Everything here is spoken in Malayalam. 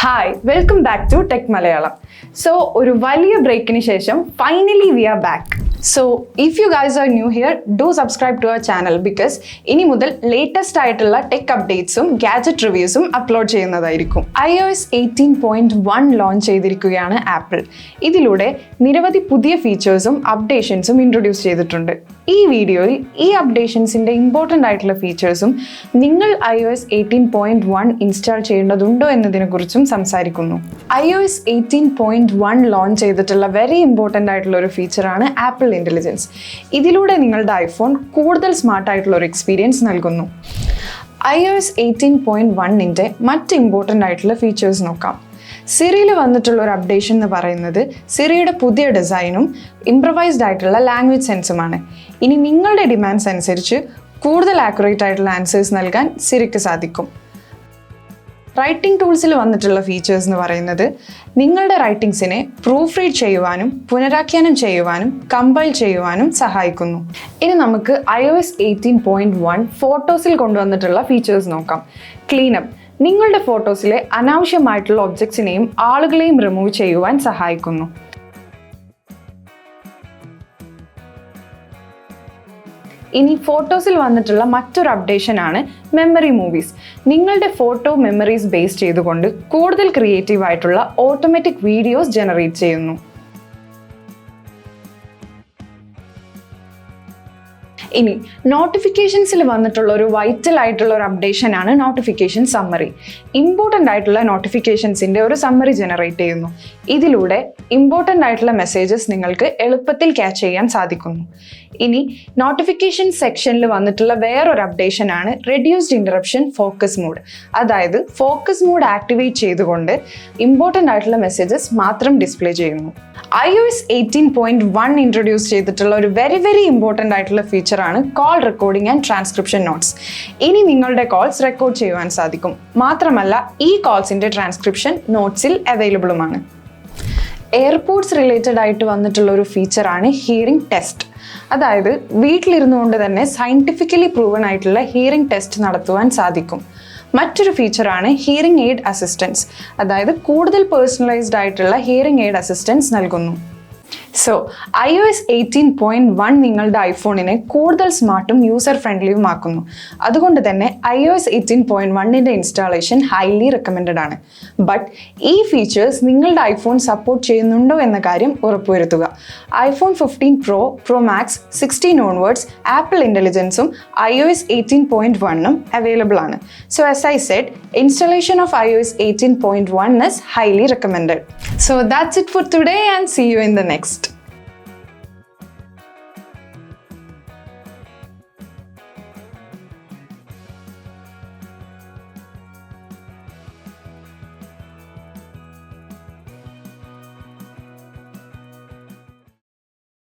Hi, welcome back to Tech Malayalam. So, ഒരു വലിയ ബ്രേക്കിന് ശേഷം finally we are back. So, if you guys are new here, do subscribe to our channel because ഇനി മുതൽ ലേറ്റസ്റ്റ് ആയിട്ടുള്ള ടെക് അപ്ഡേറ്റ്സും ഗാഡ്ജറ്റ് റിവ്യൂസും അപ്ലോഡ് ചെയ്യുന്നതായിരിക്കും. iOS 18.1 ലോഞ്ച് ചെയ്തിരിക്കുകയാണ് ആപ്പിൾ. ഇതിലൂടെ നിരവധി പുതിയ ഫീച്ചേഴ്സും അപ്ഡേഷൻസും ഇൻട്രൊഡ്യൂസ് ചെയ്തിട്ടുണ്ട്. ഈ വീഡിയോയിൽ ഈ അപ്ഡേഷൻസിൻ്റെ ഇമ്പോർട്ടൻ്റ് ആയിട്ടുള്ള ഫീച്ചേഴ്സും നിങ്ങൾ iOS 18.1 ഇൻസ്റ്റാൾ ചെയ്യേണ്ടതുണ്ടോ എന്നതിനെക്കുറിച്ചും സംസാരിക്കുന്നു. iOS 18.1 ലോഞ്ച് ചെയ്തിട്ടുള്ള വെരി ഇമ്പോർട്ടൻ്റ് ആയിട്ടുള്ള ഒരു ഫീച്ചറാണ് ആപ്പിൾ ഇൻ്റലിജൻസ്. ഇതിലൂടെ നിങ്ങളുടെ ഐഫോൺ കൂടുതൽ സ്മാർട്ടായിട്ടുള്ള ഒരു എക്സ്പീരിയൻസ് നൽകുന്നു. iOS 18.1ൻ്റെ മറ്റ് ഇമ്പോർട്ടൻ്റ് ആയിട്ടുള്ള ഫീച്ചേഴ്സ് നോക്കാം. സിറിയിൽ വന്നിട്ടുള്ള ഒരു അപ്ഡേഷൻ എന്ന് പറയുന്നത് സിറിയുടെ പുതിയ ഡിസൈനും ഇംപ്രവൈസ്ഡ് ആയിട്ടുള്ള ലാംഗ്വേജ് സെൻസുമാണ്. ഇനി നിങ്ങളുടെ ഡിമാൻഡ്സ് അനുസരിച്ച് കൂടുതൽ ആക്യുറേറ്റ് ആയിട്ടുള്ള ആൻസേഴ്സ് നൽകാൻ സിറിക്ക് സാധിക്കും. റൈറ്റിംഗ് ടൂൾസിൽ വന്നിട്ടുള്ള ഫീച്ചേഴ്സ് എന്ന് പറയുന്നത് നിങ്ങളുടെ റൈറ്റിംഗ്സിനെ പ്രൂഫ് റീഡ് ചെയ്യുവാനും പുനരാഖ്യാനം ചെയ്യുവാനും കമ്പൈൽ ചെയ്യുവാനും സഹായിക്കുന്നു. ഇനി നമുക്ക് iOS 18.1 ഫോട്ടോസിൽ കൊണ്ടുവന്നിട്ടുള്ള ഫീച്ചേഴ്സ് നോക്കാം. ക്ലീനപ്പ് നിങ്ങളുടെ ഫോട്ടോസിലെ അനാവശ്യമായിട്ടുള്ള ഒബ്ജക്ട്സിനെയും ആളുകളെയും റിമൂവ് ചെയ്യുവാൻ സഹായിക്കുന്നു. ഇനി ഫോട്ടോസിൽ വന്നിട്ടുള്ള മറ്റൊരു അപ്ഡേഷനാണ് മെമ്മറി മൂവീസ്. നിങ്ങളുടെ ഫോട്ടോ മെമ്മറീസ് ബേസ് ചെയ്തുകൊണ്ട് കൂടുതൽ ക്രിയേറ്റീവ് ആയിട്ടുള്ള ഓട്ടോമാറ്റിക് വീഡിയോസ് ജനറേറ്റ് ചെയ്യുന്നു. ഇനി നോട്ടിഫിക്കേഷൻസിൽ വന്നിട്ടുള്ള ഒരു വൈറ്റൽ ആയിട്ടുള്ള ഒരു അപ്ഡേഷനാണ് നോട്ടിഫിക്കേഷൻ സമ്മറി. ഇമ്പോർട്ടൻ്റ് ആയിട്ടുള്ള നോട്ടിഫിക്കേഷൻസിൻ്റെ ഒരു സമ്മറി ജനറേറ്റ് ചെയ്യുന്നു. ഇതിലൂടെ ഇമ്പോർട്ടൻ്റ് ആയിട്ടുള്ള മെസ്സേജസ് നിങ്ങൾക്ക് എളുപ്പത്തിൽ ക്യാച്ച് ചെയ്യാൻ സാധിക്കുന്നു. ഇനി നോട്ടിഫിക്കേഷൻ സെക്ഷനിൽ വന്നിട്ടുള്ള വേറൊരു അപ്ഡേഷനാണ് റെഡ്യൂസ്ഡ് ഇൻറ്ററപ്ഷൻ ഫോക്കസ് മോഡ്. അതായത് ഫോക്കസ് മോഡ് ആക്ടിവേറ്റ് ചെയ്തുകൊണ്ട് ഇമ്പോർട്ടൻ്റ് ആയിട്ടുള്ള മെസ്സേജസ് മാത്രം ഡിസ്പ്ലേ ചെയ്യുന്നു. iOS 18.1 ഇൻട്രൊഡ്യൂസ് ചെയ്തിട്ടുള്ള ഒരു വെരി ഇമ്പോർട്ടൻ്റ് ആയിട്ടുള്ള ഫീച്ചറാണ് call recording and transcription notes. ഇനി നിങ്ങളുടെ കോൾസ് റെക്കോർഡ് ചെയ്യുവാൻ സാധിക്കും. മാത്രമല്ല ഈ കോൾസിൻ്റെ ട്രാൻസ്ക്രിപ്ഷൻ നോട്ട്സിൽ അവൈലബിളുമാണ്. എയർപോർട്ട്സ് റിലേറ്റഡ് ആയിട്ട് വന്നിട്ടുള്ള ഒരു ഫീച്ചറാണ് ഹിയറിംഗ് ടെസ്റ്റ്. അതായത് വീട്ടിലിരുന്നു കൊണ്ട് തന്നെ സയൻറ്റിഫിക്കലി പ്രൂവൺ ആയിട്ടുള്ള ഹിയറിംഗ് ടെസ്റ്റ് നടത്തുവാൻ സാധിക്കും. മറ്റൊരു ഫീച്ചറാണ് ഹിയറിംഗ് എയ്ഡ് അസിസ്റ്റൻസ്. അതായത് കൂടുതൽ പേഴ്സണലൈസ്ഡ് ആയിട്ടുള്ള ഹിയറിംഗ് എയ്ഡ് അസിസ്റ്റൻസ് നൽകുന്നു. സോ iOS 18.1 നിങ്ങളുടെ ഐഫോണിനെ കൂടുതൽ സ്മാർട്ടും യൂസർ ഫ്രണ്ട്ലിയും ആക്കുന്നു. അതുകൊണ്ട് തന്നെ iOS 18.1ൻ്റെ ഇൻസ്റ്റാളേഷൻ ഹൈലി റെക്കമെൻഡഡ് ആണ്. ബട്ട് ഈ ഫീച്ചേഴ്സ് നിങ്ങളുടെ ഐഫോൺ സപ്പോർട്ട് ചെയ്യുന്നുണ്ടോ എന്ന കാര്യം ഉറപ്പുവരുത്തുക. iPhone 15 Pro, Pro Max, 16 onwards Apple ഇൻ്റലിജൻസും iOS 18.1ഉം അവൈലബിൾ ആണ്. So as I said, installation of iOS 18.1 is highly recommended. So that's it for today and see you in the next.